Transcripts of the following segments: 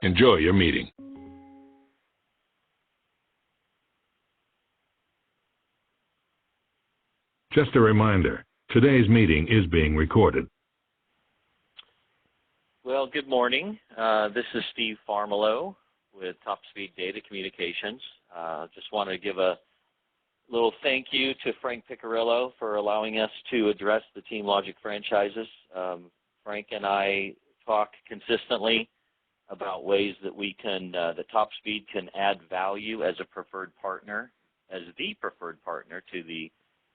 Enjoy your meeting. Just a reminder, today's meeting is being recorded. Well, good morning. This is Steve Farmelo with Top Speed Data Communications. Just want to give a little thank you to Frank Piccirillo for allowing us to address the TeamLogic franchises. Frank and I talk consistently about ways that we can, that Top Speed can add value as a preferred partner, as the preferred partner to the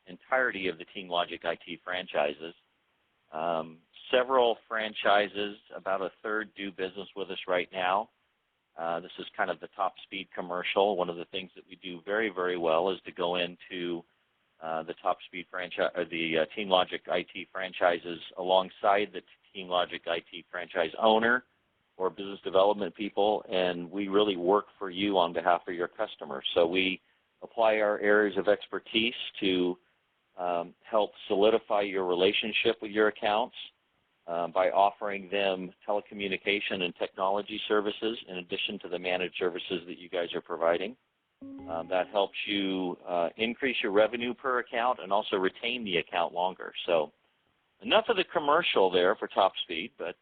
entirety of the TeamLogic IT franchises. Several franchises, about a third, do business with us right now. This is kind of the Top Speed commercial. One of the things that we do very, very well is to go into the Top Speed franchise, or the TeamLogic IT franchises alongside the TeamLogic IT franchise owner or business development people, and we really work for you on behalf of your customers. So we apply our areas of expertise to help solidify your relationship with your accounts by offering them telecommunication and technology services in addition to the managed services that you guys are providing. That helps you increase your revenue per account and also retain the account longer. So enough of the commercial there for Top Speed, but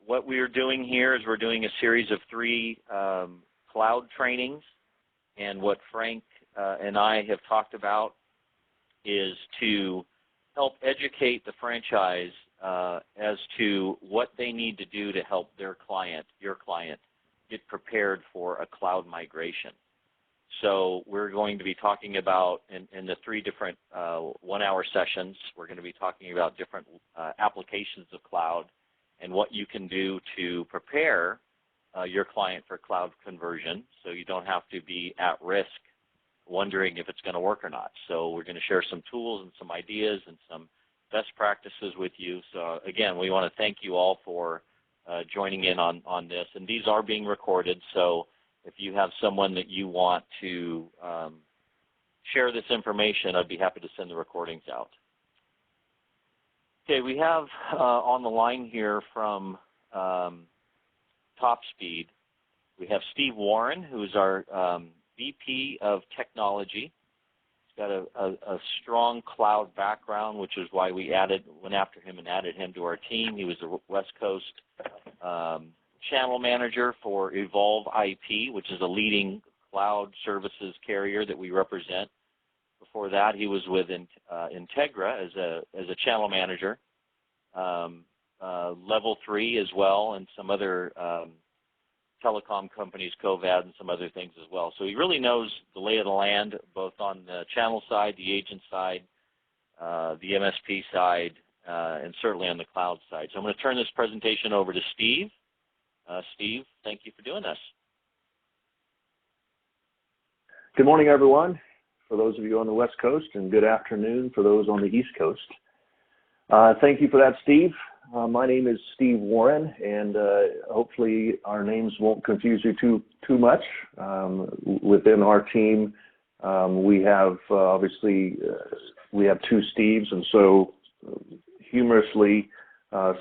what we are doing here is we're doing a series of 3 cloud trainings, and what Frank and I have talked about is to help educate the franchise as to what they need to do to help their client, your client, get prepared for a cloud migration. So we're going to be talking about, in the 3 different 1-hour sessions, we're going to be talking about different applications of cloud and what you can do to prepare your client for cloud conversion so you don't have to be at risk wondering if it's going to work or not. So we're going to share some tools and some ideas and some best practices with you. So again, we want to thank you all for joining in on this. And these are being recorded, so if you have someone that you want to share this information, I'd be happy to send the recordings out. Okay, we have on the line here from Top Speed, we have Steve Warren, who is our VP of Technology. He's got a strong cloud background, which is why we went after him and added him to our team. He was the West Coast channel manager for Evolve IP, which is a leading cloud services carrier that we represent. Before that, he was with Integra as a channel manager, level 3 as well, and some other telecom companies, Covad, and some other things as well. So he really knows the lay of the land, both on the channel side, the agent side, the MSP side, and certainly on the cloud side. So I'm going to turn this presentation over to Steve. Steve, thank you for doing this. Good morning, everyone, for those of you on the West Coast, and good afternoon for those on the East Coast. Thank you for that, Steve. My name is Steve Warren, and hopefully our names won't confuse you too much. Within our team, we have obviously we have 2 Steves, and so humorously,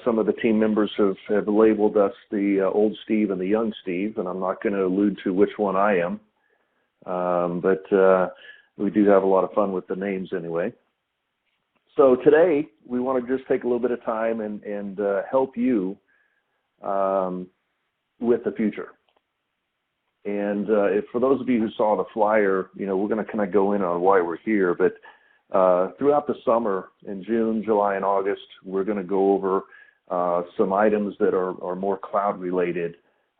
some of the team members have labeled us the old Steve and the young Steve, and I'm not going to allude to which one I am, but we do have a lot of fun with the names anyway. So today, we want to just take a little bit of time and help you with the future. And for those of you who saw the flyer, you know, we're going to kind of go in on why we're here. But throughout the summer, in June, July, and August, we're going to go over some items that are more cloud-related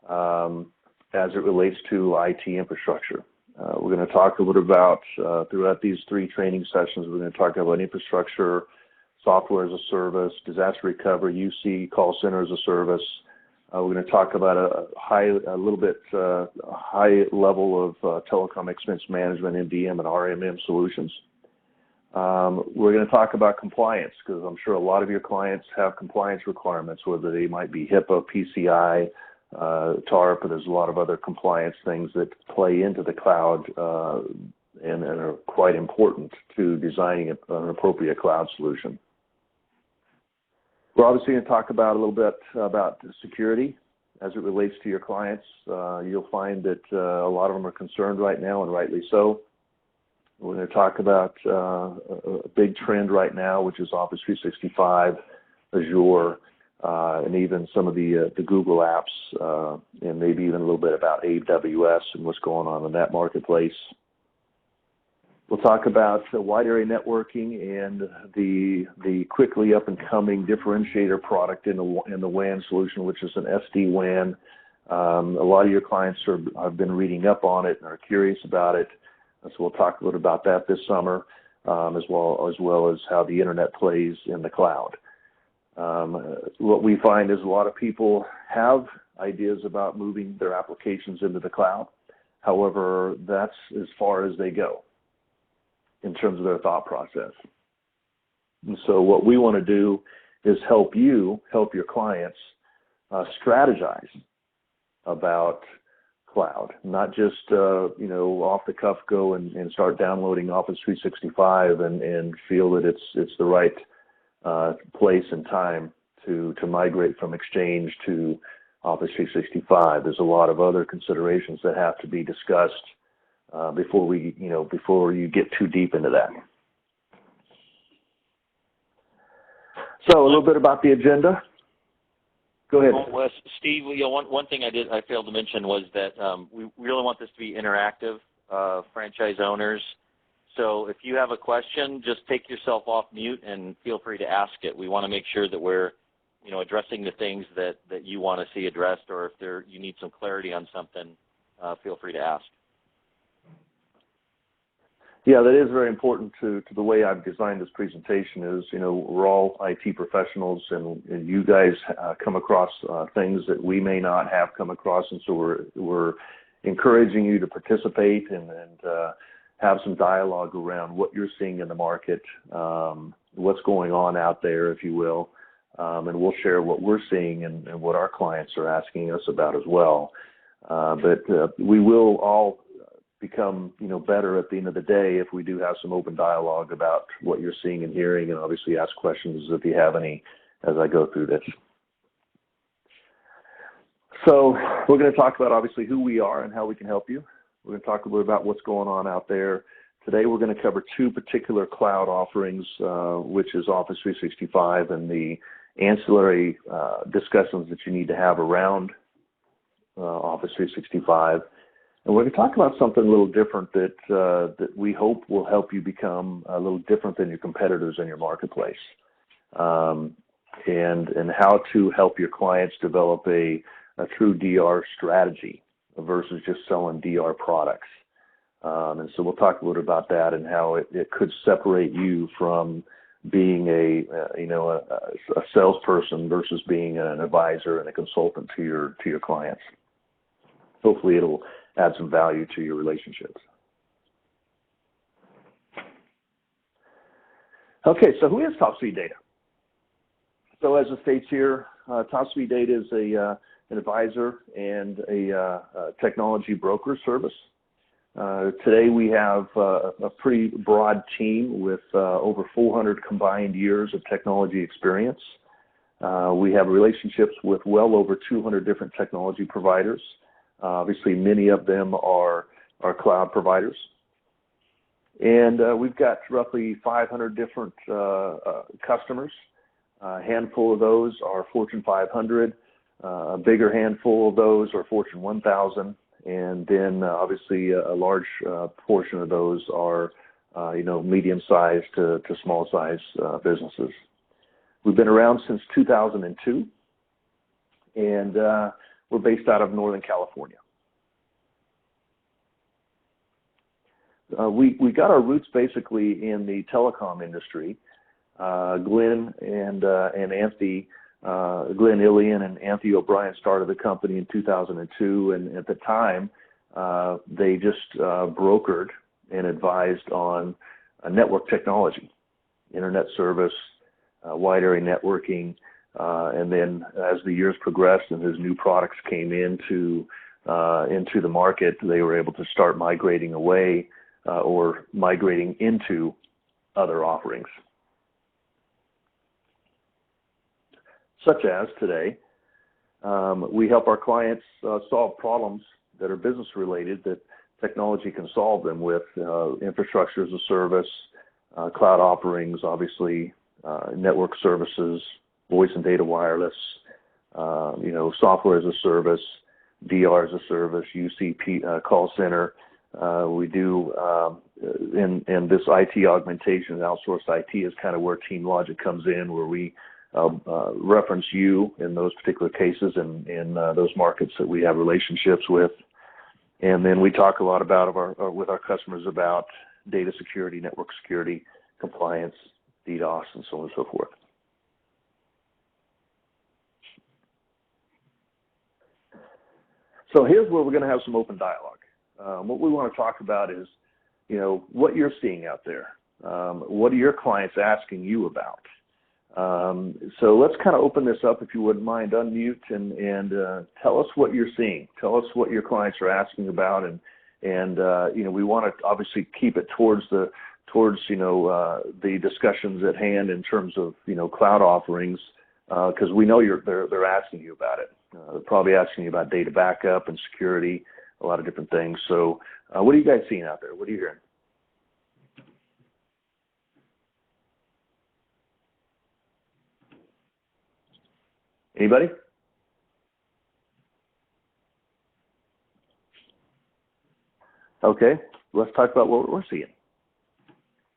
as it relates to IT infrastructure. We're going to talk a little about, throughout these 3 training sessions, we're going to talk about infrastructure, software as a service, disaster recovery, UC, call center as a service. We're going to talk about a high level of telecom expense management, MDM and RMM solutions. We're going to talk about compliance, because I'm sure a lot of your clients have compliance requirements, whether they might be HIPAA, PCI, TARP, and there's a lot of other compliance things that play into the cloud and are quite important to designing an appropriate cloud solution. We're obviously going to talk about a little bit about security, as it relates to your clients. You'll find that a lot of them are concerned right now, and rightly so. We're going to talk about a big trend right now, which is Office 365, Azure, and even some of the Google apps, and maybe even a little bit about AWS and what's going on in that marketplace. We'll talk about wide area networking and the quickly up and coming differentiator product in the WAN solution, which is an SD-WAN. A lot of your clients have been reading up on it and are curious about it. So we'll talk a little about that this summer, as well as how the internet plays in the cloud. What we find is a lot of people have ideas about moving their applications into the cloud. However, that's as far as they go in terms of their thought process. And so what we want to do is help your clients strategize about cloud, not just off the cuff go and start downloading Office 365 and feel that it's the right place and time to migrate from Exchange to Office 365. There's a lot of other considerations that have to be discussed before you get too deep into that. So a little bit about the agenda. Go ahead. Well, Steve, one thing I failed to mention was that we really want this to be interactive, franchise owners. So if you have a question, just take yourself off mute and feel free to ask it. We want to make sure that we're addressing the things that you want to see addressed, or if you need some clarity on something, feel free to ask. Yeah, that is very important to the way I've designed this presentation. Is we're all IT professionals, and you guys come across things that we may not have come across, and so we're encouraging you to participate and have some dialogue around what you're seeing in the market, what's going on out there, if you will, and we'll share what we're seeing and what our clients are asking us about as well. But we will all become better at the end of the day if we do have some open dialogue about what you're seeing and hearing, and obviously ask questions if you have any as I go through this. So we're going to talk about obviously who we are and how we can help you. We're going to talk a little bit about what's going on out there. Today we're going to cover two particular cloud offerings, which is Office 365 and the ancillary discussions that you need to have around Office 365. And we're going to talk about something a little different that we hope will help you become a little different than your competitors in your marketplace, and how to help your clients develop a true DR strategy versus just selling DR products. And so we'll talk a little about that and how it could separate you from being a salesperson versus being an advisor and a consultant to your clients. Hopefully it'll add some value to your relationships. Okay, so who is Top Speed Data? So as it states here, Top Speed Data is an advisor and a technology broker service. Today we have a pretty broad team with over 400 combined years of technology experience. We have relationships with well over 200 different technology providers. Obviously, many of them are cloud providers. And we've got roughly 500 different customers. A handful of those are Fortune 500. A bigger handful of those are Fortune 1000. And then obviously a large portion of those are, medium-sized to small-sized businesses. We've been around since 2002. And we're based out of Northern California. We got our roots basically in the telecom industry. Glenn and Anthony, Glenn Ilian and Anthony O'Brien started the company in 2002, and at the time they just brokered and advised on network technology, internet service, wide area networking. And then as the years progressed and as new products came into the market, they were able to start migrating away or migrating into other offerings, such as today, We help our clients solve problems that are business related that technology can solve them with infrastructure as a service, cloud offerings, obviously, network services, voice and data wireless, software as a service, DR as a service, UCP call center. We do, and this IT augmentation and outsourced IT is kind of where TeamLogic comes in, where we reference you in those particular cases and in those markets that we have relationships with. And then we talk a lot about with our customers about data security, network security, compliance, DDoS, and so on and so forth. So here's where we're going to have some open dialogue. What we want to talk about is, what you're seeing out there. What are your clients asking you about? So let's kind of open this up, if you wouldn't mind. Unmute and tell us what you're seeing. Tell us what your clients are asking about, and we want to obviously keep it towards the discussions at hand in terms of cloud offerings, because we know they're asking you about it. They're probably asking you about data backup and security, a lot of different things. So what are you guys seeing out there? What are you hearing? Anybody? Okay, let's talk about what we're seeing.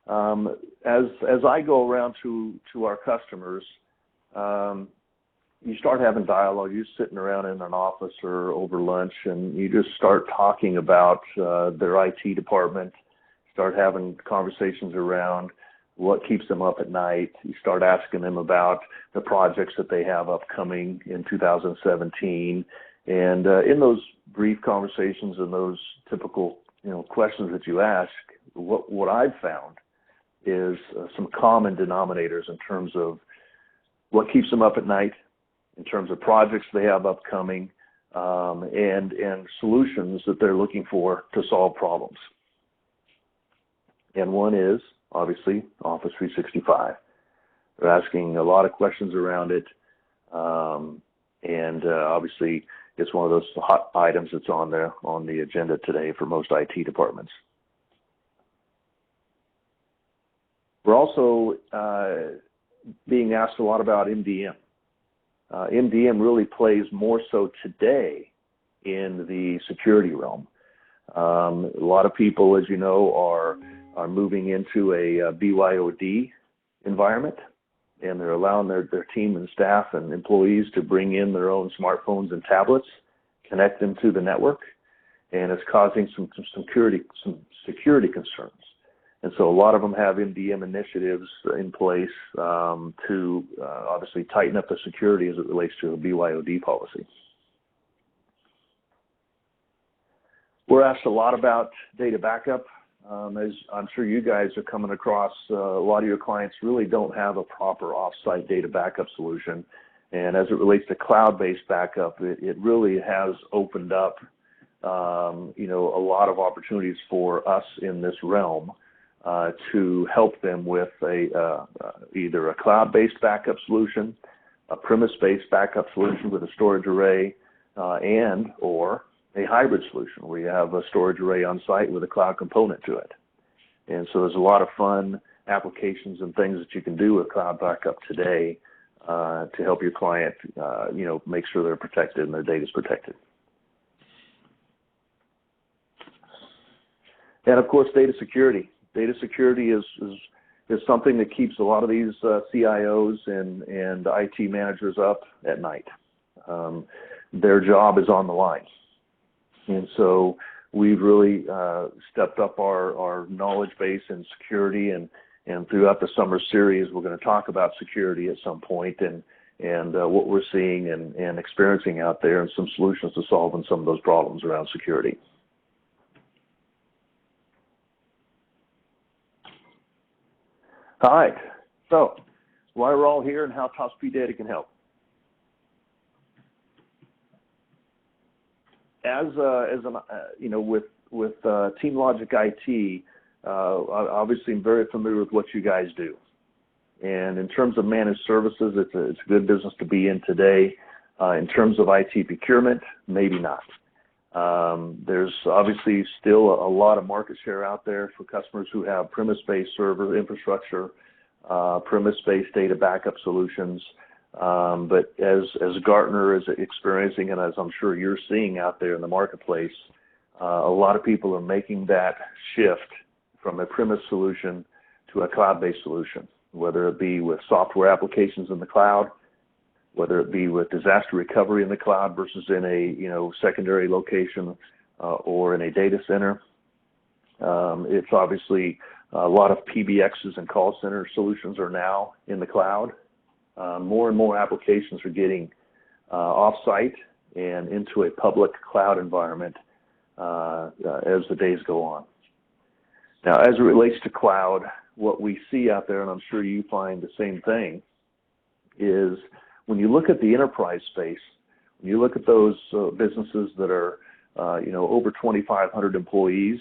As I go around to our customers, you start having dialogue. You're sitting around in an office or over lunch, and you just start talking about their IT department, start having conversations around what keeps them up at night. You start asking them about the projects that they have upcoming in 2017. And in those brief conversations and those typical questions that you ask, what I've found is some common denominators in terms of what keeps them up at night, in terms of projects they have upcoming, and solutions that they're looking for to solve problems. And one is, obviously, Office 365. They're asking a lot of questions around it, and obviously it's one of those hot items that's on the agenda today for most IT departments. We're also being asked a lot about MDM. MDM really plays more so today in the security realm. A lot of people, as you know, are moving into a BYOD environment, and they're allowing their team and staff and employees to bring in their own smartphones and tablets, connect them to the network, and it's causing some security concerns. And so a lot of them have MDM initiatives in place to obviously tighten up the security as it relates to a BYOD policy. We're asked a lot about data backup. As I'm sure you guys are coming across, a lot of your clients really don't have a proper off-site data backup solution. And as it relates to cloud-based backup, it really has opened up, a lot of opportunities for us in this realm to help them with either a cloud-based backup solution, a premise-based backup solution with a storage array, or a hybrid solution where you have a storage array on site with a cloud component to it. And so there's a lot of fun applications and things that you can do with cloud backup today to help your client, make sure they're protected and their data is protected. And of course, data security. Data security is something that keeps a lot of these CIOs and IT managers up at night. Their job is on the line. And so we've really stepped up our knowledge base in security, and throughout the summer series, we're going to talk about security at some point and what we're seeing and experiencing out there and some solutions to solving some of those problems around security. All right, so why we're all here and how Top Speed Data can help. With TeamLogic IT, obviously I'm very familiar with what you guys do. And in terms of managed services, it's a good business to be in today. In terms of IT procurement, maybe not. There's obviously still a lot of market share out there for customers who have premise-based server infrastructure, premise-based data backup solutions. But as Gartner is experiencing, and as I'm sure you're seeing out there in the marketplace, a lot of people are making that shift from a premise solution to a cloud-based solution, whether it be with software applications in the cloud, whether it be with disaster recovery in the cloud versus in a secondary location or in a data center. It's obviously a lot of PBXs and call center solutions are now in the cloud. More and more applications are getting off-site and into a public cloud environment as the days go on. Now, as it relates to cloud, what we see out there, and I'm sure you find the same thing, is when you look at the enterprise space, when you look at those businesses that are over 2,500 employees,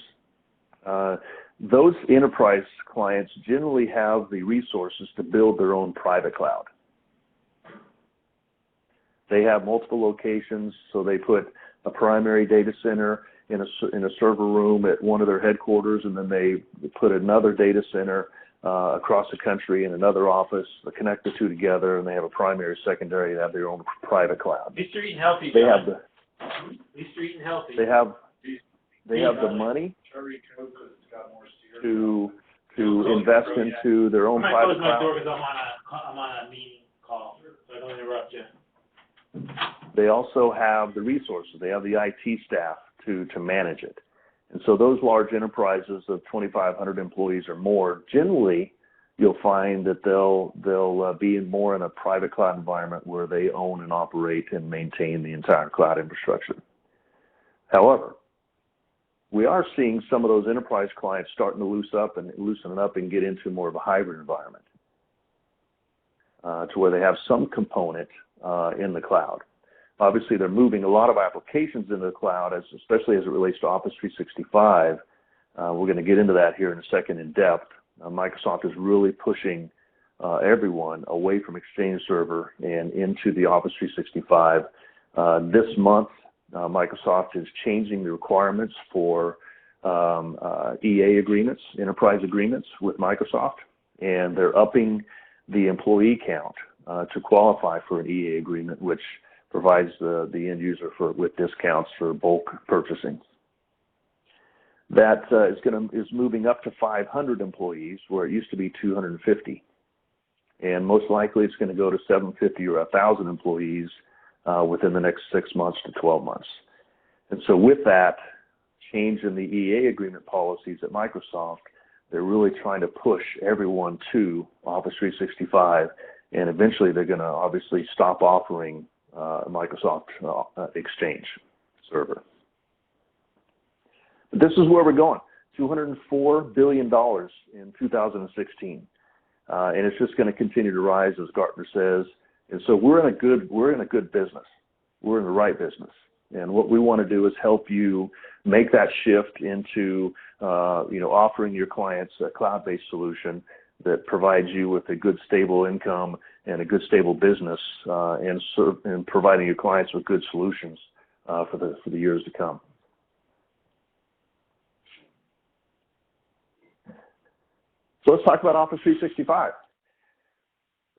those enterprise clients generally have the resources to build their own private cloud. They have multiple locations, so they put a primary data center in a server room at one of their headquarters, and then they put another data center across the country in another office. They connect the two together, and they have a primary, secondary. They have their own private cloud. Be street and healthy. They have the. Be street and healthy. They have the money to invest into their own private cloud. I'm going to close my door because I'm on a meeting call, so I don't interrupt you. They also have the resources. They have the IT staff to manage it. And so those large enterprises of 2,500 employees or more, generally you'll find that they'll be more in a private cloud environment where they own and operate and maintain the entire cloud infrastructure. However, we are seeing some of those enterprise clients starting to loosen up and get into more of a hybrid environment to where they have some component in the cloud. Obviously, they're moving a lot of applications into the cloud, especially as it relates to Office 365. We're going to get into that here in a second in depth. Microsoft is really pushing everyone away from Exchange Server and into the Office 365. This month, Microsoft is changing the requirements for EA agreements, enterprise agreements with Microsoft, and they're upping the employee count to qualify for an EA agreement, which provides the end user with discounts for bulk purchasing. That is moving up to 500 employees, where it used to be 250, and most likely it's going to go to 750 or 1,000 employees within the next 6 months to 12 months. And so, with that change in the EA agreement policies at Microsoft, they're really trying to push everyone to Office 365, and eventually they're going to obviously stop offering Microsoft Exchange Server. But this is where we're going. $204 billion in 2016, and it's just going to continue to rise, as Gartner says. And so we're in a good business. We're in the right business, and what we want to do is help you make that shift into offering your clients a cloud-based solution that provides you with a good, stable income and a good, stable business, and providing your clients with good solutions for the years to come. So let's talk about Office 365.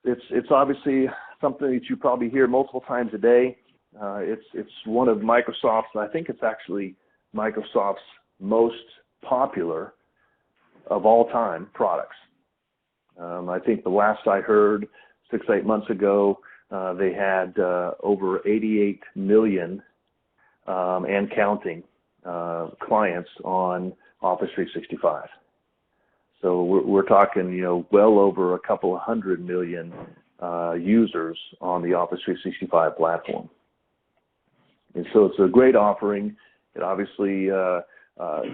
It's obviously something that you probably hear multiple times a day. It's one of Microsoft's, I think it's actually Microsoft's most popular of all time products. I think the last I heard 6-8 months ago, they had over 88 million and counting clients on Office 365. So we're talking, well over a couple of 100 million users on the Office 365 platform. And so it's a great offering. It obviously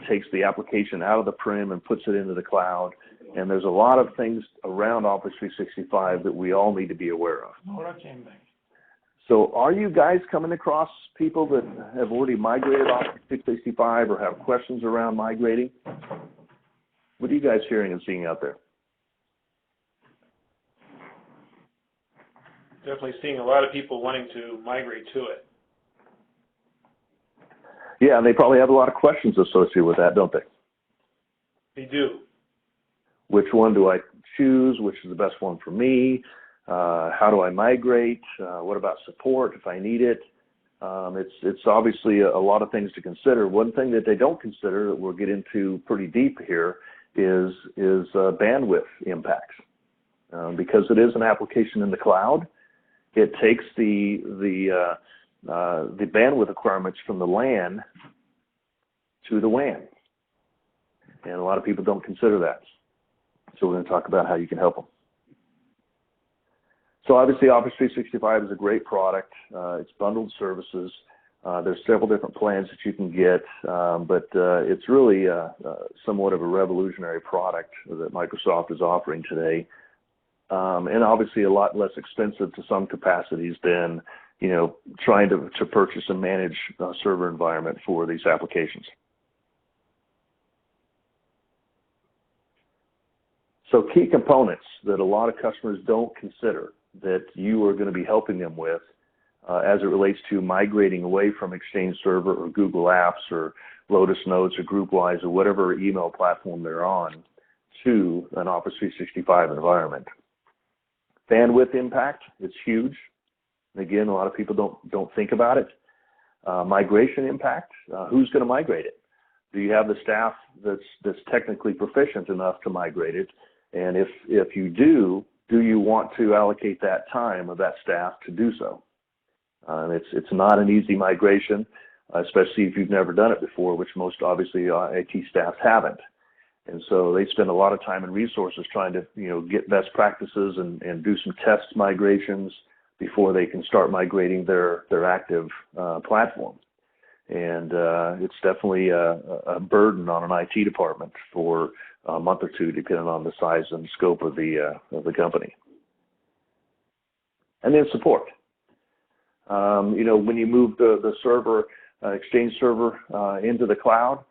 takes the application out of the prim and puts it into the cloud. And there's a lot of things around Office 365 that we all need to be aware of. So are you guys coming across people that have already migrated Office 365 or have questions around migrating? What are you guys hearing and seeing out there? definitely seeing a lot of people wanting to migrate to it. Yeah, and they probably have a lot of questions associated with that, don't they? They do. Which one do I choose? Which is the best one for me? How do I migrate? What about support if I need it? It's obviously a lot of things to consider. One thing that they don't consider that we'll get into pretty deep here is bandwidth impacts. Because it is an application in the cloud, it takes the bandwidth requirements from the LAN to the WAN, and a lot of people don't consider that. So we're going to talk about how you can help them. So obviously Office 365 is a great product. It's bundled services. There's several different plans that you can get, but it's really somewhat of a revolutionary product that Microsoft is offering today, and obviously a lot less expensive to some capacities than trying to purchase and manage a server environment for these applications. So key components that a lot of customers don't consider that you are going to be helping them with as it relates to migrating away from Exchange Server or Google Apps or Lotus Notes or GroupWise or whatever email platform they're on to an Office 365 environment. Bandwidth impact, it's huge. Again, a lot of people don't think about it. Migration impact, who's going to migrate it? Do you have the staff that's technically proficient enough to migrate it? And if you do you want to allocate that time of that staff to do so? It's not an easy migration, especially if you've never done it before, which most obviously IT staffs haven't. And so they spend a lot of time and resources trying to get best practices and do some test migrations before they can start migrating their active platform. And it's definitely a burden on an IT department for a month or two, depending on the size and scope of the company. And then support. When you move the server, Exchange Server into the cloud,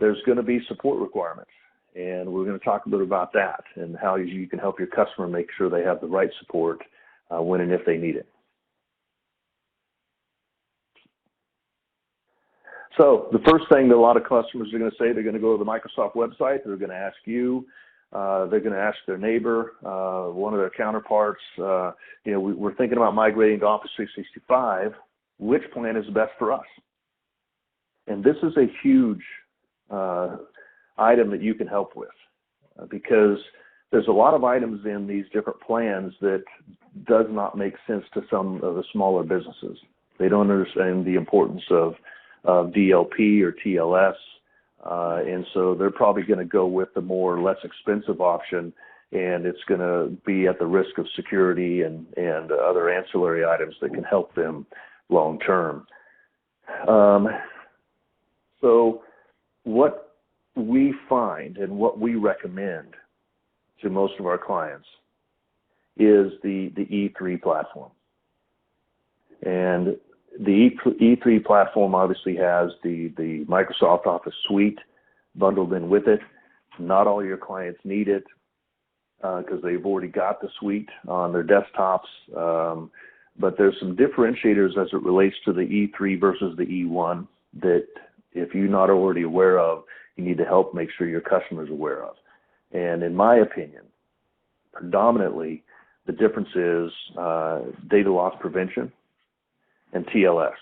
there's going to be support requirements. And we're going to talk a bit about that and how you can help your customer make sure they have the right support when and if they need it. So the first thing that a lot of customers are going to say, they're going to go to the Microsoft website, they're going to ask you, they're going to ask their neighbor, one of their counterparts, we're thinking about migrating to Office 365, which plan is best for us? And this is a huge item that you can help with because there's a lot of items in these different plans that does not make sense to some of the smaller businesses. They don't understand the importance of DLP or TLS, and so they're probably going to go with the less expensive option, and it's going to be at the risk of security and other ancillary items that can help them long term. So what we find and what we recommend to most of our clients is the E3 platform. And the E3 platform obviously has the Microsoft Office suite bundled in with it. Not all your clients need it because they've already got the suite on their desktops. But there's some differentiators as it relates to the E3 versus the E1 that if you're not already aware of, you need to help make sure your customers are aware of. And in my opinion, predominantly the difference is data loss prevention and TLS.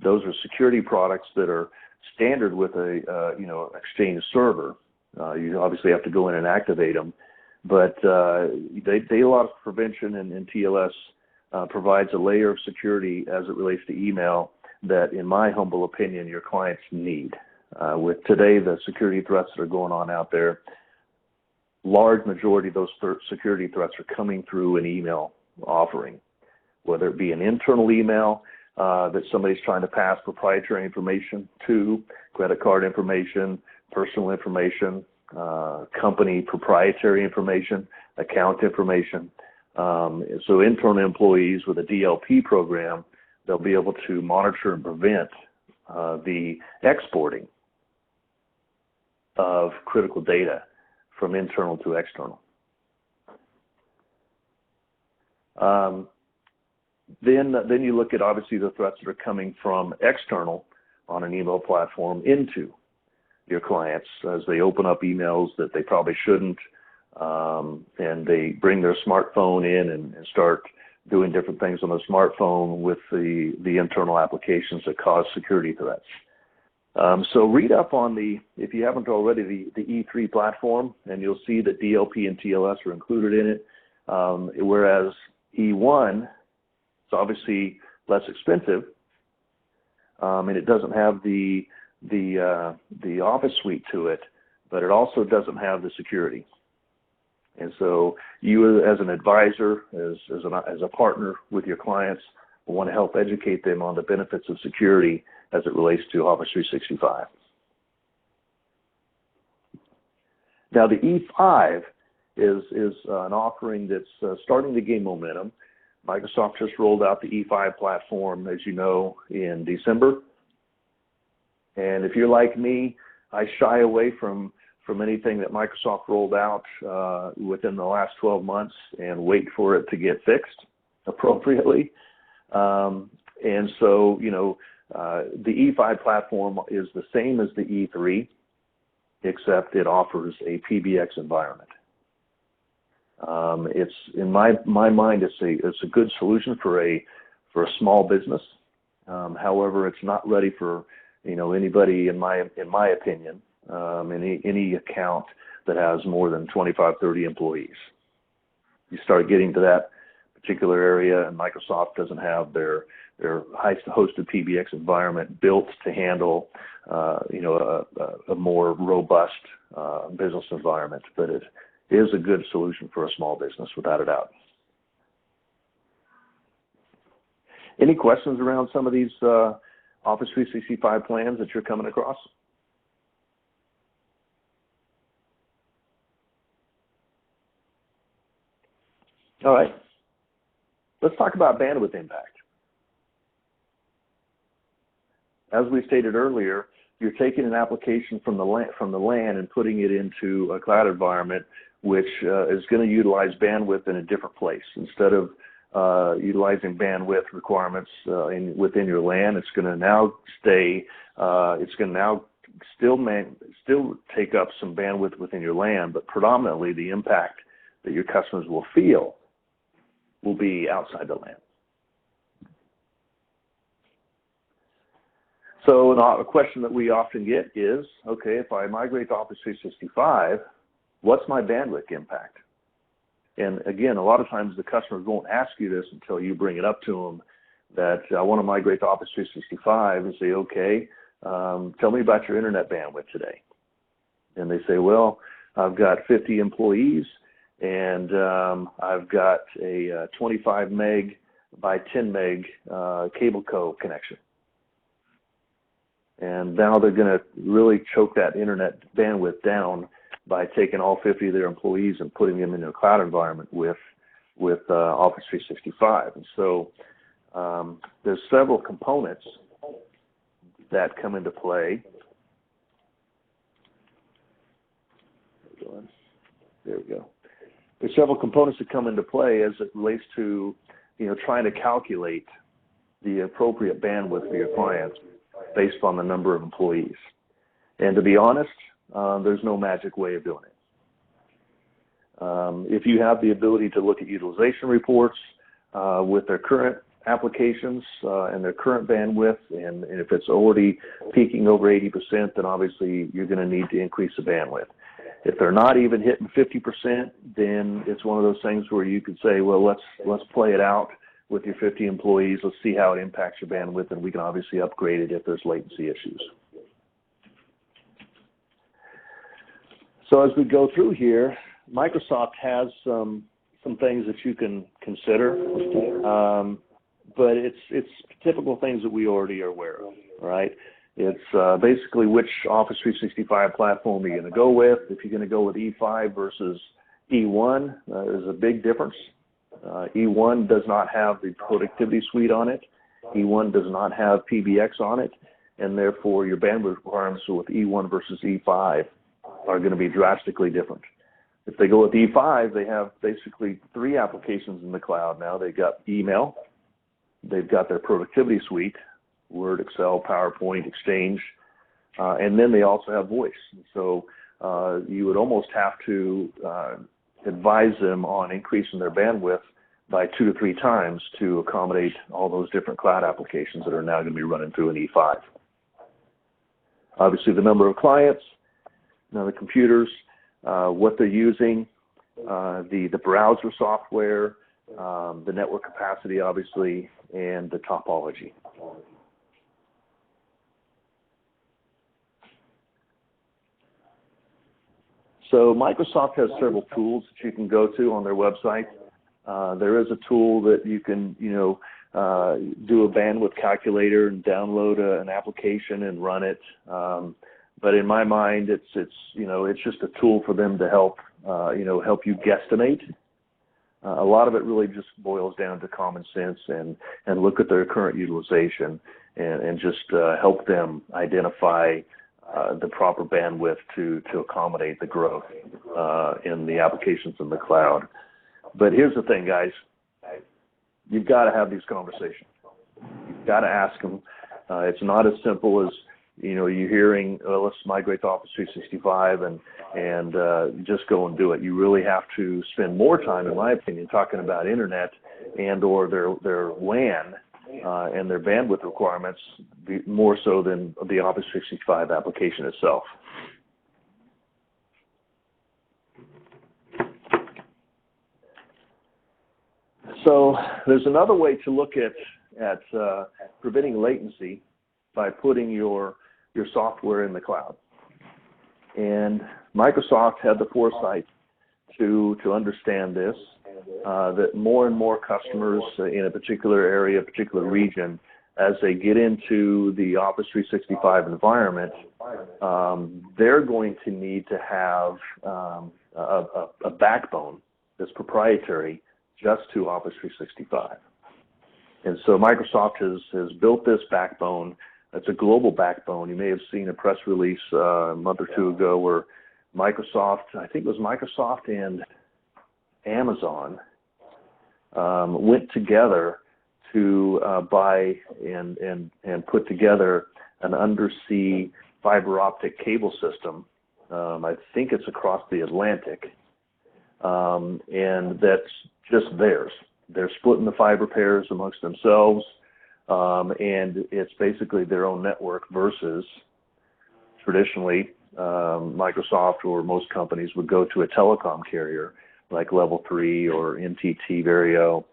Those are security products that are standard with a Exchange server. You obviously have to go in and activate them, but data loss prevention and TLS provides a layer of security as it relates to email that, in my humble opinion, your clients need. With today, the security threats that are going on out there, large majority of those security threats are coming through an email offering, whether it be an internal email that somebody's trying to pass proprietary information to, credit card information, personal information, company proprietary information, account information. So internal employees with a DLP program, they'll be able to monitor and prevent the exporting of critical data from internal to external. Then you look at obviously the threats that are coming from external on an email platform into your clients as they open up emails that they probably shouldn't, and they bring their smartphone in and start doing different things on the smartphone with the internal applications that cause security threats. So read up on if you haven't already, the E3 platform, and you'll see that DLP and TLS are included in it, whereas E1 is obviously less expensive, and it doesn't have the Office suite to it, but it also doesn't have the security. And so you, as an advisor, as a partner with your clients, will want to help educate them on the benefits of security as it relates to Office 365. Now, the E5 is an offering that's starting to gain momentum. Microsoft just rolled out the E5 platform, as you know, in December. And if you're like me, I shy away from anything that Microsoft rolled out within the last 12 months and wait for it to get fixed appropriately. And so, the E5 platform is the same as the E3, except it offers a PBX environment. It's in my mind, it's a good solution for a small business. However, it's not ready for anybody in my opinion, any account that has more than 25, 30 employees. You start getting to that particular area, and Microsoft doesn't have their hosted PBX environment built to handle a more robust business environment, but it is a good solution for a small business, without a doubt. Any questions around some of these Office 365 plans that you're coming across? All right. Let's talk about bandwidth impact. As we stated earlier, you're taking an application from the LAN and putting it into a cloud environment, which is going to utilize bandwidth in a different place. Instead of utilizing bandwidth requirements within your LAN, it's going to now still take up some bandwidth within your LAN, but predominantly the impact that your customers will feel will be outside the LAN. So a question that we often get is, okay, if I migrate to Office 365, what's my bandwidth impact? And again, a lot of times the customers won't ask you this until you bring it up to them, that I want to migrate to Office 365, and say, okay, tell me about your internet bandwidth today. And they say, well, I've got 50 employees, and I've got a 25 meg by 10 meg cable co connection. And now they're going to really choke that internet bandwidth down by taking all 50 of their employees and putting them in a cloud environment with Office 365. And so there's several components that come into play. There we go. There's several components that come into play as it relates to trying to calculate the appropriate bandwidth for your clients based on the number of employees. And to be honest, there's no magic way of doing it. If you have the ability to look at utilization reports with their current applications and their current bandwidth, and if it's already peaking over 80%, then obviously you're going to need to increase the bandwidth. If they're not even hitting 50%, then it's one of those things where you could say, well, let's play it out with your 50 employees. Let's see how it impacts your bandwidth, and we can obviously upgrade it if there's latency issues. So as we go through here, Microsoft has some things that you can consider, but it's typical things that we already are aware of, right? It's basically which Office 365 platform you're going to go with. If you're going to go with E5 versus E1, there's a big difference. E1 does not have the productivity suite on it. E1 does not have PBX on it, and therefore your bandwidth requirements with E1 versus E5 are going to be drastically different. If they go with E5, they have basically 3 applications in the cloud now. They've got email, they've got their productivity suite, Word, Excel, PowerPoint, Exchange, and then they also have voice. So you would almost have to advise them on increasing their bandwidth by 2 to 3 times to accommodate all those different cloud applications that are now going to be running through an E5. Obviously, the number of clients, the computers, what they're using, the browser software, the network capacity, obviously, and the topology. So Microsoft has several tools that you can go to on their website. There is a tool that you can, do a bandwidth calculator and download an application and run it. But in my mind, it's just a tool for them to help you guesstimate. A lot of it really just boils down to common sense and look at their current utilization and just help them identify the proper bandwidth to accommodate the growth in the applications in the cloud. But here's the thing, guys. You've got to have these conversations. You've got to ask them. It's not as simple as, you're hearing, let's migrate to Office 365 and just go and do it. You really have to spend more time, in my opinion, talking about internet and or their WAN and their bandwidth requirements more so than the Office 365 application itself. So there's another way to look at preventing latency by putting your software in the cloud. And Microsoft had the foresight to understand this, that more and more customers in a particular area, a particular region, as they get into the Office 365 environment, they're going to need to have a backbone that's proprietary just to Office 365. And so Microsoft has built this backbone. It's a global backbone. You may have seen a press release a month or two ago where Microsoft, I think it was Microsoft and Amazon, went together to buy and put together an undersea fiber optic cable system. I think it's across the Atlantic, and that's just theirs. They're splitting the fiber pairs amongst themselves, and it's basically their own network versus traditionally Microsoft or most companies would go to a telecom carrier like Level 3 or NTT Vario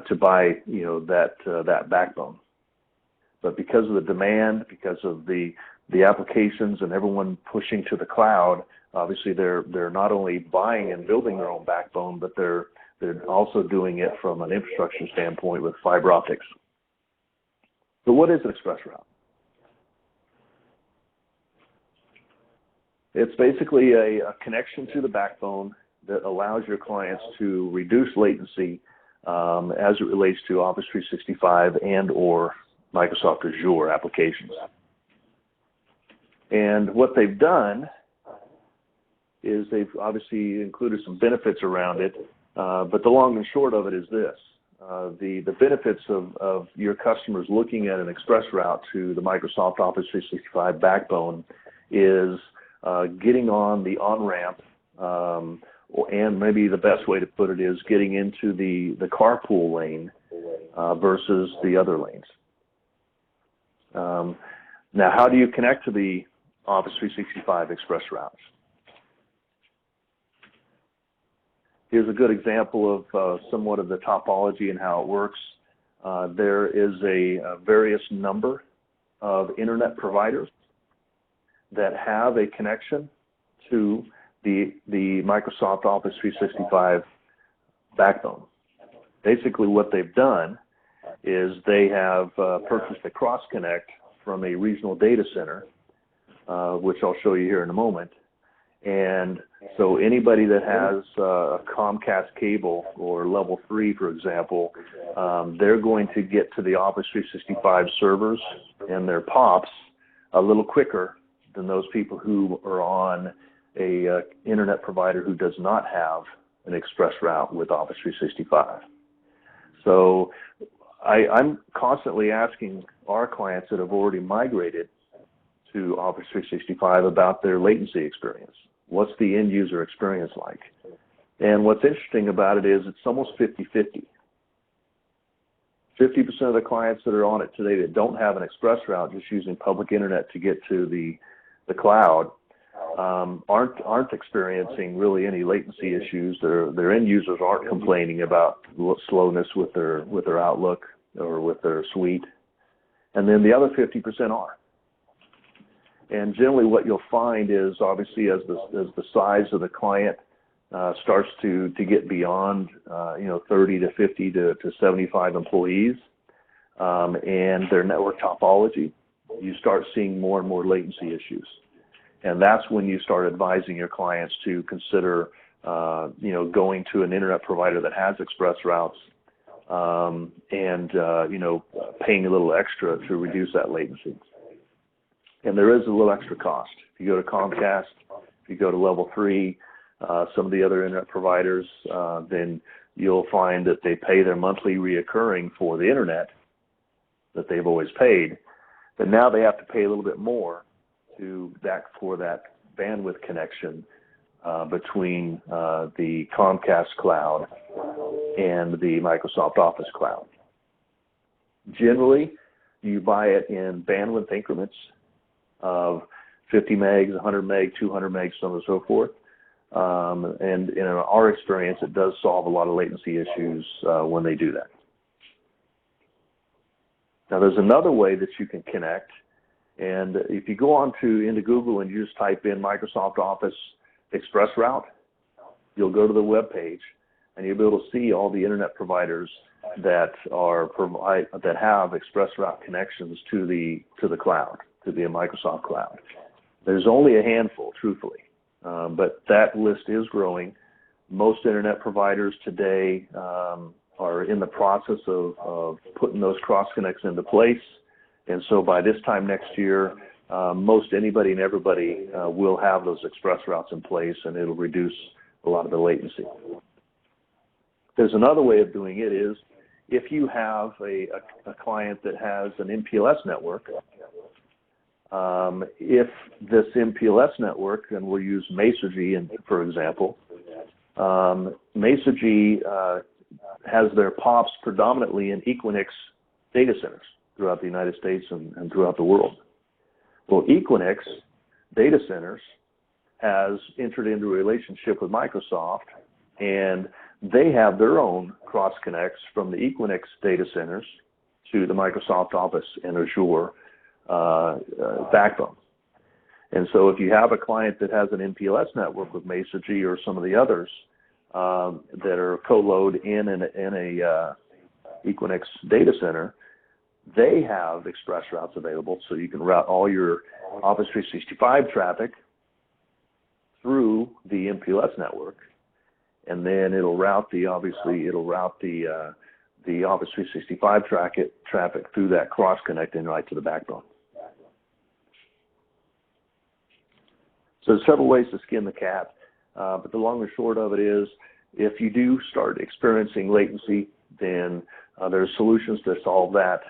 to buy that backbone. But because of the demand, because of the applications and everyone pushing to the cloud, obviously they're not only buying and building their own backbone, but they're also doing it from an infrastructure standpoint with fiber optics. So what is an express route? It's basically a connection to the backbone that allows your clients to reduce latency as it relates to Office 365 and or Microsoft Azure applications. And what they've done is they've obviously included some benefits around it, but the long and short of it is this. The benefits of your customers looking at an express route to the Microsoft Office 365 backbone is getting on the on-ramp, and maybe the best way to put it is getting into the carpool lane versus the other lanes. Now, how do you connect to the Office 365 express routes? Here's a good example of somewhat of the topology and how it works. There is a various number of internet providers that have a connection to the Microsoft Office 365 backbone. Basically what they've done is they have purchased a cross-connect from a regional data center, which I'll show you here in a moment. And so anybody that has a Comcast cable or Level 3, for example, they're going to get to the Office 365 servers and their POPs a little quicker than those people who are on a internet provider who does not have an express route with Office 365. So I'm constantly asking our clients that have already migrated to Office 365 about their latency experience. What's the end user experience like? And what's interesting about it is it's almost 50-50. 50% of the clients that are on it today that don't have an express route, just using public internet to get to the cloud, aren't experiencing really any latency issues. Their end users aren't complaining about slowness with their Outlook or with their suite. And then the other 50% are. And generally what you'll find is, obviously, as the size of the client starts to get beyond 30 to 50 to 75 employees and their network topology, you start seeing more and more latency issues. And that's when you start advising your clients to consider going to an internet provider that has express routes and paying a little extra to reduce that latency. And there is a little extra cost. If you go to Comcast, if you go to Level 3, some of the other internet providers, then you'll find that they pay their monthly reoccurring for the internet that they've always paid, but now they have to pay a little bit more for that bandwidth connection between the Comcast cloud and the Microsoft Office cloud. Generally, you buy it in bandwidth increments of 50 megs, 100 meg, 200 megs, so on and so forth. And in our experience, it does solve a lot of latency issues when they do that. Now, there's another way that you can connect. And if you go into Google and you just type in Microsoft Office Express Route, you'll go to the web page and you'll be able to see all the internet providers that have Express Route connections to the cloud, to the Microsoft cloud. There's only a handful, truthfully, but that list is growing. Most internet providers today are in the process of putting those cross connects into place. And so by this time next year, most anybody and everybody will have those express routes in place, and it'll reduce a lot of the latency. There's another way of doing it is if you have a client that has an MPLS network, if this MPLS network, and we'll use Masergy for example, Masergy has their POPs predominantly in Equinix data centers throughout the United States and throughout the world. Well, Equinix Data Centers has entered into a relationship with Microsoft, and they have their own cross connects from the Equinix data centers to the Microsoft Office and Azure backbone. And so if you have a client that has an MPLS network with Masergy or some of the others that are co-load in a Equinix data center, they have express routes available, so you can route all your Office 365 traffic through the MPLS network, and then it'll route the Office 365 traffic through that cross connect and right to the backbone. So there's several ways to skin the cat, but the long and short of it is, if you do start experiencing latency, then there's solutions to solve that.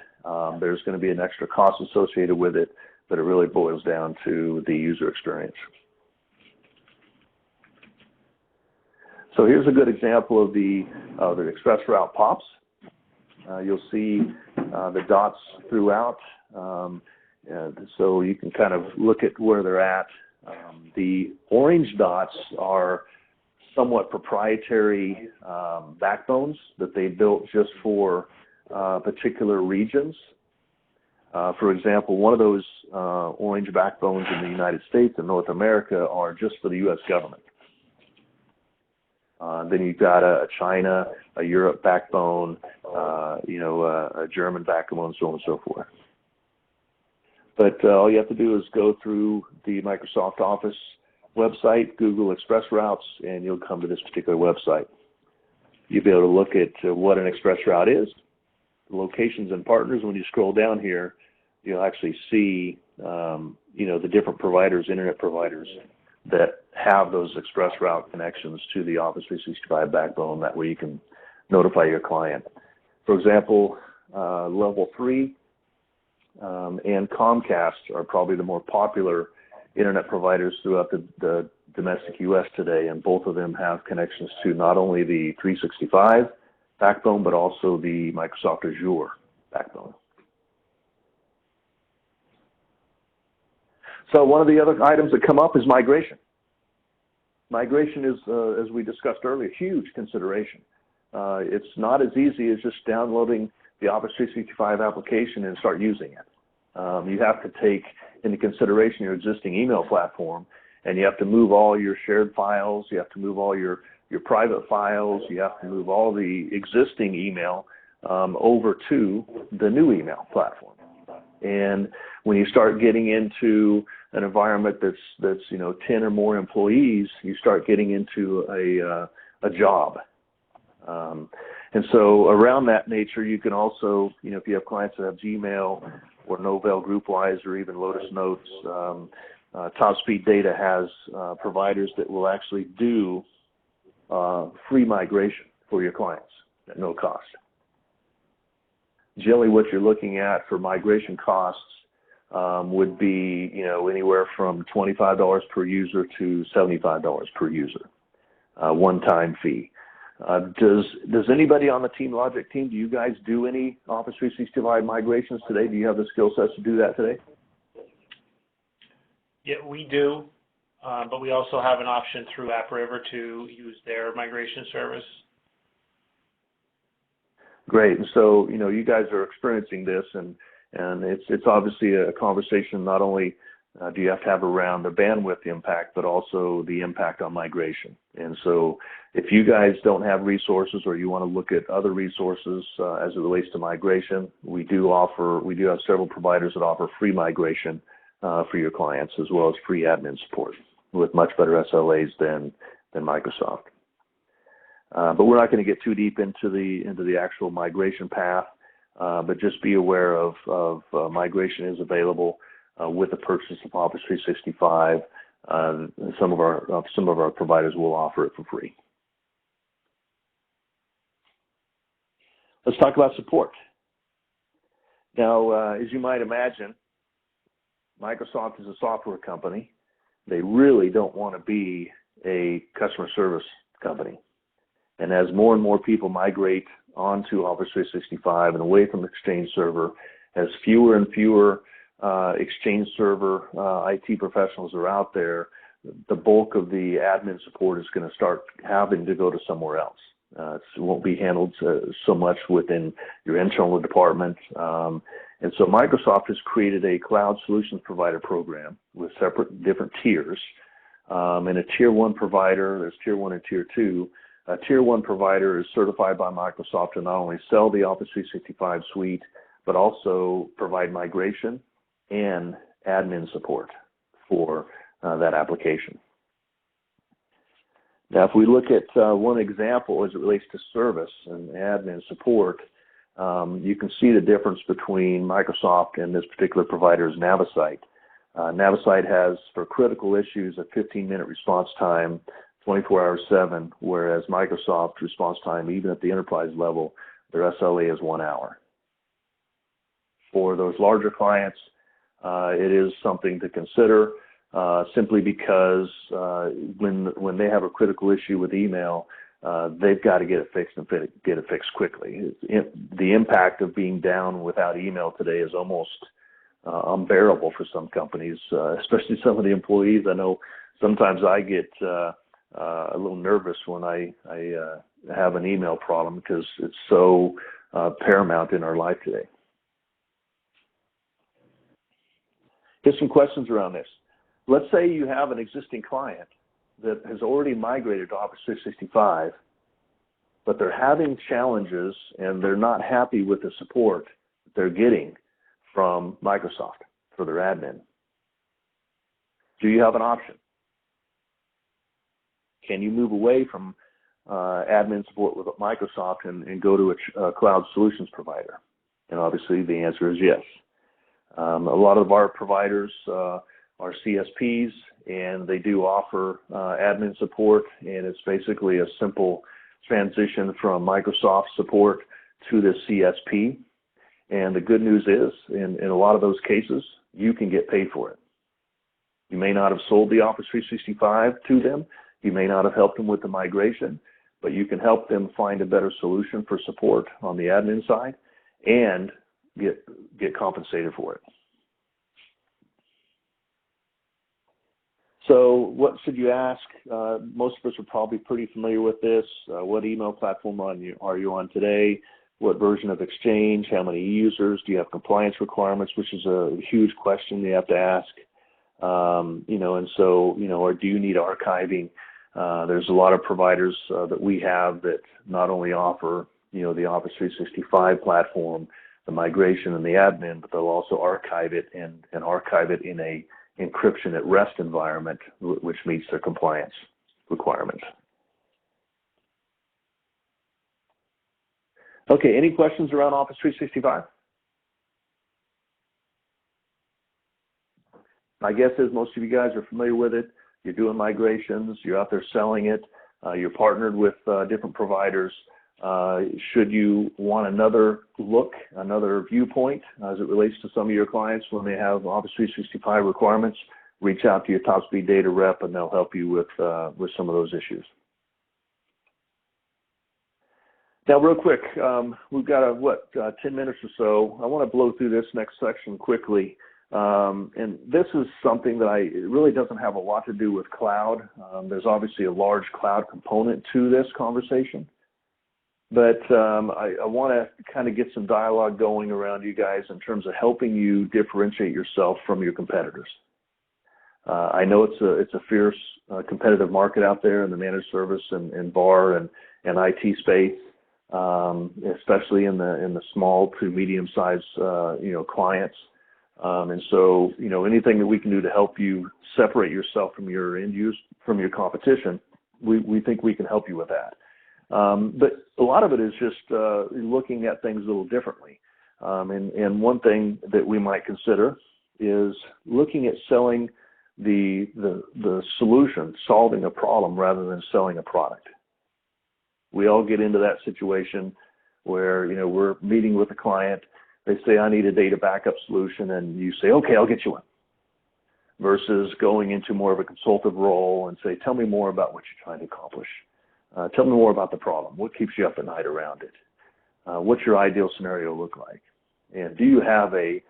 There's going to be an extra cost associated with it, but it really boils down to the user experience. So here's a good example of the express route POPs. You'll see the dots throughout, so you can kind of look at where they're at. The orange dots are somewhat proprietary backbones that they built just for particular regions. For example, one of those orange backbones in the United States and North America are just for the U.S. government. Then you've got a China, a Europe backbone, a German backbone, so on and so forth. But all you have to do is go through the Microsoft Office website, Google Express Routes, and you'll come to this particular website. You'll be able to look at what an express route is, the locations and partners. When you scroll down here, you'll actually see, the different providers, internet providers, that have those express route connections to the Office 365 backbone. That way you can notify your client. For example, Level 3, and Comcast are probably the more popular internet providers throughout the domestic U.S. today, and both of them have connections to not only the 365 backbone, but also the Microsoft Azure backbone. So one of the other items that come up is migration. Migration is, as we discussed earlier, a huge consideration. It's not as easy as just downloading the Office 365 application and start using it. You have to take into consideration your existing email platform, and you have to move all your shared files, you have to move all your private files, you have to move all the existing email over to the new email platform. And when you start getting into an environment that's 10 or more employees, you start getting into a job. And so around that nature, you can also, if you have clients that have Gmail or Novell GroupWise or even Lotus Notes, Top Speed Data has providers that will actually do free migration for your clients at no cost. Generally, what you're looking at for migration costs would be, anywhere from $25 per user to $75 per user, one-time fee. Does anybody on the TeamLogic team, do you guys do any Office 365 migrations today? Do you have the skill sets to do that today? Yeah, we do, but we also have an option through AppRiver to use their migration service. Great. And so, you guys are experiencing this, and it's obviously a conversation. Not only do you have to have around the bandwidth impact, but also the impact on migration. And so if you guys don't have resources, or you want to look at other resources as it relates to migration, we do have several providers that offer free migration for your clients, as well as free admin support with much better SLAs than Microsoft. But we're not going to get too deep into the actual migration path, but just be aware of migration is available with the purchase of Office 365. Some of our providers will offer it for free. Let's talk about support. Now, as you might imagine, Microsoft is a software company. They really don't want to be a customer service company. And as more and more people migrate onto Office 365 and away from Exchange Server, as fewer and fewer Exchange Server IT professionals are out there, the bulk of the admin support is going to start having to go to somewhere else. It won't be handled so much within your internal department. And so Microsoft has created a cloud solutions provider program with separate different tiers. And a Tier 1 provider, there's Tier 1 and Tier 2. A Tier 1 provider is certified by Microsoft to not only sell the Office 365 suite, but also provide migration and admin support for that application. Now, if we look at one example as it relates to service and admin support, you can see the difference between Microsoft and this particular provider's Navisite. Navisite has, for critical issues, a 15-minute response time, 24 hours 7, whereas Microsoft response time, even at the enterprise level, their SLA is 1 hour. For those larger clients, it is something to consider, simply because when they have a critical issue with email, they've got to get it fixed and get it fixed quickly. The impact of being down without email today is almost unbearable for some companies, especially some of the employees. I know sometimes I get a little nervous when I have an email problem, because it's so paramount in our life today. Here's some questions around this. Let's say you have an existing client that has already migrated to Office 365, but they're having challenges and they're not happy with the support that they're getting from Microsoft for their admin. Do you have an option? Can you move away from admin support with Microsoft and go to a cloud solutions provider? And obviously the answer is yes. A lot of our providers are CSPs, and they do offer admin support, and it's basically a simple transition from Microsoft support to the CSP. And the good news is, in a lot of those cases, you can get paid for it. You may not have sold the Office 365 to them. You may not have helped them with the migration, but you can help them find a better solution for support on the admin side and get compensated for it. So what should you ask? Most of us are probably pretty familiar with this. What email platform are you on today? What version of Exchange? How many users? Do you have compliance requirements, which is a huge question you have to ask. And so, or do you need archiving? There's a lot of providers that we have that not only offer, the Office 365 platform, the migration and the admin, but they'll also archive it and archive it in a encryption at rest environment, which meets their compliance requirements. Okay, any questions around Office 365? My guess is most of you guys are familiar with it. You're doing migrations, you're out there selling it, you're partnered with different providers. Should you want another look, another viewpoint as it relates to some of your clients when they have Office 365 requirements, reach out to your Top Speed Data rep and they'll help you with some of those issues. Now, real quick, we've got 10 minutes or so. I want to blow through this next section quickly. And this is something that it really doesn't have a lot to do with cloud. There's obviously a large cloud component to this conversation. But I want to kind of get some dialogue going around you guys in terms of helping you differentiate yourself from your competitors. I know it's a fierce competitive market out there in the managed service and VAR and IT space, especially in the small to medium-sized clients. And so anything that we can do to help you separate yourself from your from your competition, we think we can help you with that. But a lot of it is just looking at things a little differently. And one thing that we might consider is looking at selling the solution, solving a problem rather than selling a product. We all get into that situation where we're meeting with a client. They say, I need a data backup solution, and you say, okay, I'll get you one. Versus going into more of a consultative role and say, tell me more about what you're trying to accomplish. Tell me more about the problem. What keeps you up at night around it? What's your ideal scenario look like? And do you have a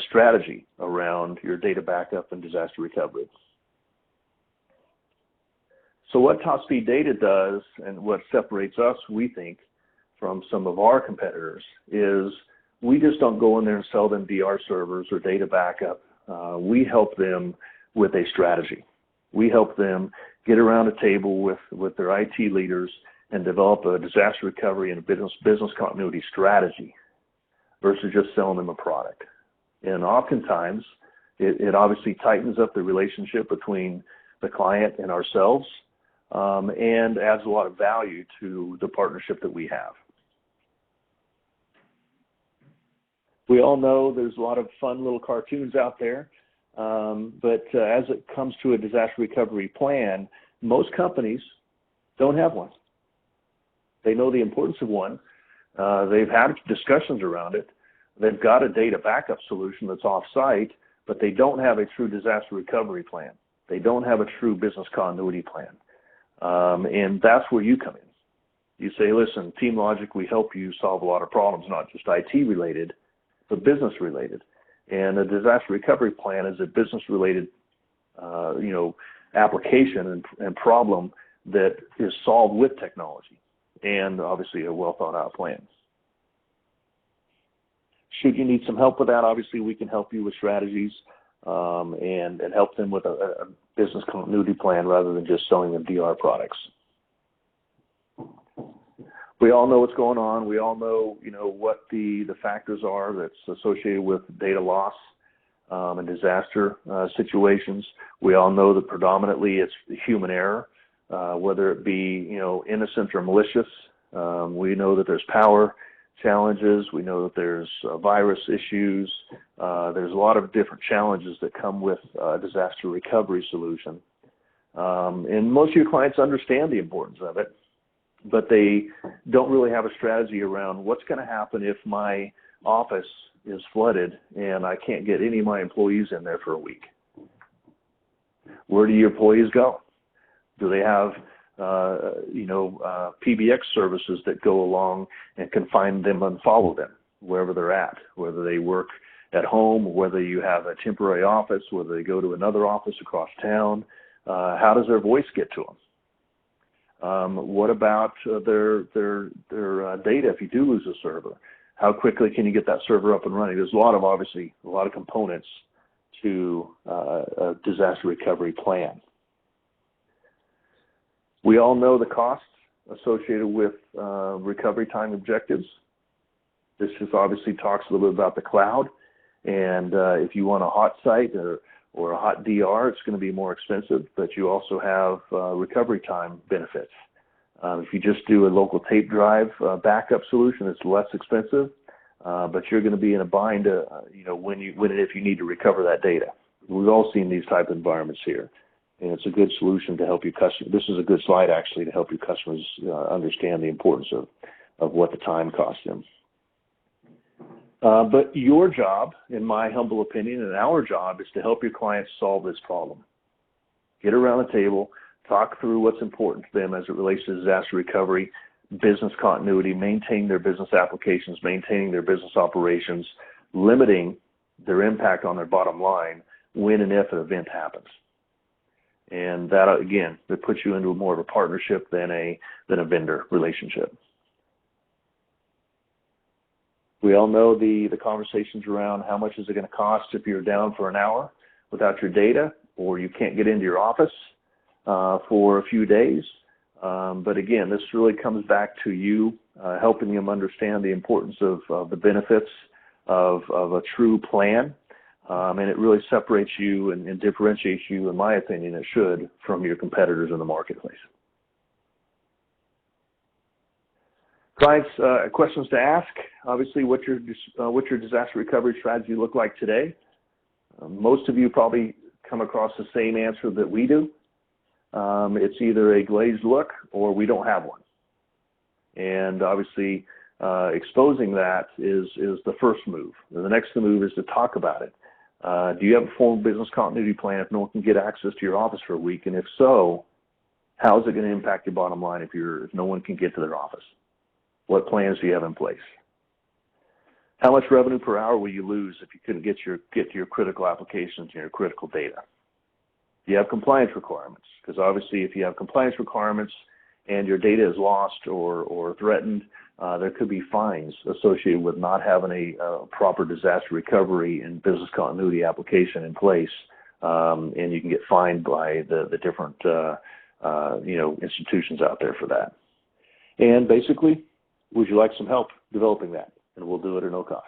strategy around your data backup and disaster recovery? So what Top Speed Data does and what separates us, we think, from some of our competitors is we just don't go in there and sell them DR servers or data backup. We help them with a strategy. We help them get around a table with their IT leaders and develop a disaster recovery and a business continuity strategy versus just selling them a product. And oftentimes, it obviously tightens up the relationship between the client and ourselves and adds a lot of value to the partnership that we have. We all know there's a lot of fun little cartoons out there, but as it comes to a disaster recovery plan, most companies don't have one. They know the importance of one. They've had discussions around it. They've got a data backup solution that's off-site, but they don't have a true disaster recovery plan. They don't have a true business continuity plan. And that's where you come in. You say, listen, TeamLogic, we help you solve a lot of problems, not just IT-related, but business-related. And a disaster recovery plan is a business-related, application and problem that is solved with technology and obviously a well-thought-out plan. Should you need some help with that, obviously we can help you with strategies and help them with a business continuity plan rather than just selling them DR products. We all know what's going on. We all know, what the factors are that's associated with data loss and disaster situations. We all know that predominantly it's human error, whether it be, innocent or malicious. We know that there's power challenges. We know that there's virus issues. There's a lot of different challenges that come with a disaster recovery solution. And most of your clients understand the importance of it, but they don't really have a strategy around what's going to happen if my office is flooded and I can't get any of my employees in there for a week. Where do your employees go? Do they have PBX services that go along and can find them and follow them wherever they're at, whether they work at home, whether you have a temporary office, whether they go to another office across town? How does their voice get to them? What about their data if you do lose a server? How quickly can you get that server up and running? There's obviously a lot of components to a disaster recovery plan. We all know the costs associated with recovery time objectives. This just obviously talks a little bit about the cloud. And if you want a hot site or a hot DR, it's going to be more expensive, but you also have recovery time benefits. If you just do a local tape drive backup solution, it's less expensive, but you're going to be in a bind, when and if you need to recover that data. We've all seen these type of environments here, and it's a good solution to help your customers. This is a good slide, actually, to help your customers understand the importance of what the time costs them. But your job, in my humble opinion, and our job, is to help your clients solve this problem. Get around the table, talk through what's important to them as it relates to disaster recovery, business continuity, maintaining their business applications, maintaining their business operations, limiting their impact on their bottom line when and if an event happens. And that, again, that puts you into more of a partnership than a vendor relationship. We all know the conversations around how much is it going to cost if you're down for an hour without your data, or you can't get into your office for a few days. But again, this really comes back to you helping them understand the importance of the benefits of a true plan. And it really separates you and differentiates you, in my opinion, it should, from your competitors in the marketplace. Clients, questions to ask. Obviously, what's your disaster recovery strategy look like today? Most of you probably come across the same answer that we do. It's either a glazed look or we don't have one. And obviously, exposing that is the first move. And the next move is to talk about it. Do you have a formal business continuity plan if no one can get access to your office for a week? And if so, how is it going to impact your bottom line if no one can get to their office? What plans do you have in place? How much revenue per hour will you lose if you couldn't get to your critical applications and your critical data? Do you have compliance requirements? Because obviously, if you have compliance requirements and your data is lost or threatened, there could be fines associated with not having a proper disaster recovery and business continuity application in place, and you can get fined by the different institutions out there for that. And basically, would you like some help developing that? And we'll do it at no cost.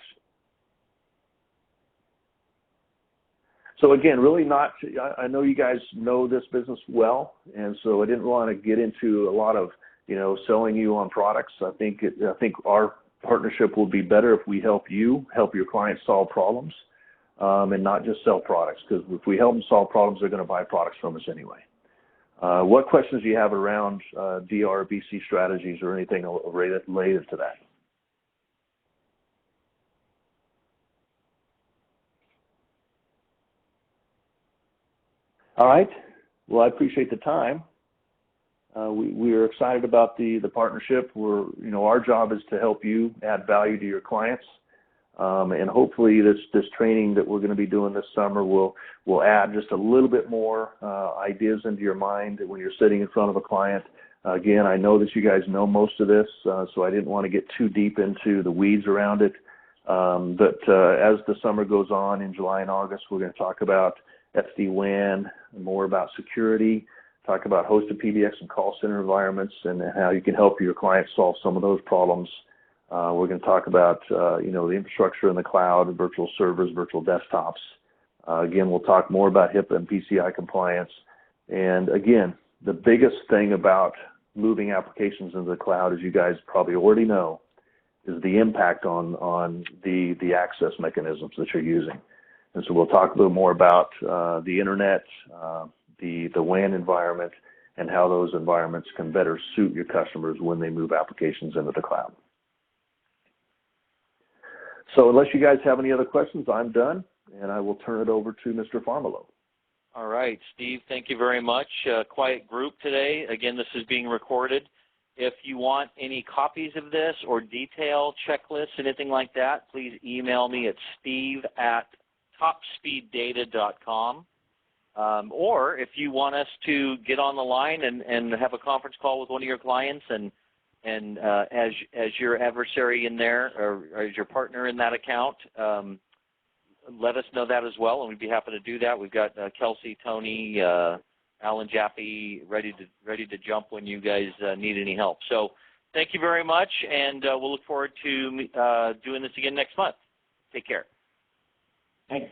So again, really I know you guys know this business well, and so I didn't want to get into a lot of, selling you on products. I think our partnership will be better if we help your clients solve problems, and not just sell products, because if we help them solve problems, they're going to buy products from us anyway. What questions do you have around DRBC strategies or anything related to that? All right. Well, I appreciate the time. We are excited about the partnership. Our job is to help you add value to your clients, and hopefully this training that we're going to be doing this summer will add just a little bit more ideas into your mind when you're sitting in front of a client. Again, I know that you guys know most of this, so I didn't want to get too deep into the weeds around it. But as the summer goes on in July and August, we're going to talk about SD-WAN, more about security, talk about hosted PBX and call center environments, and how you can help your clients solve some of those problems. We're going to talk about the infrastructure in the cloud, virtual servers, virtual desktops. Again, we'll talk more about HIPAA and PCI compliance. And again, the biggest thing about moving applications into the cloud, as you guys probably already know, is the impact on the access mechanisms that you're using. And so we'll talk a little more about the internet, the WAN environment, and how those environments can better suit your customers when they move applications into the cloud. So unless you guys have any other questions, I'm done, and I will turn it over to Mr. Farmelo. All right, Steve, thank you very much. Quiet group today. Again, this is being recorded. If you want any copies of this or detail checklists, anything like that, please email me at steve@topspeeddata.com. Or if you want us to get on the line and have a conference call with one of your clients and as your adversary in there or as your partner in that account, let us know that as well, and we'd be happy to do that. We've got Kelsey, Tony, Alan Jaffe ready to jump when you guys need any help. So thank you very much, and we'll look forward to doing this again next month. Take care. Thanks.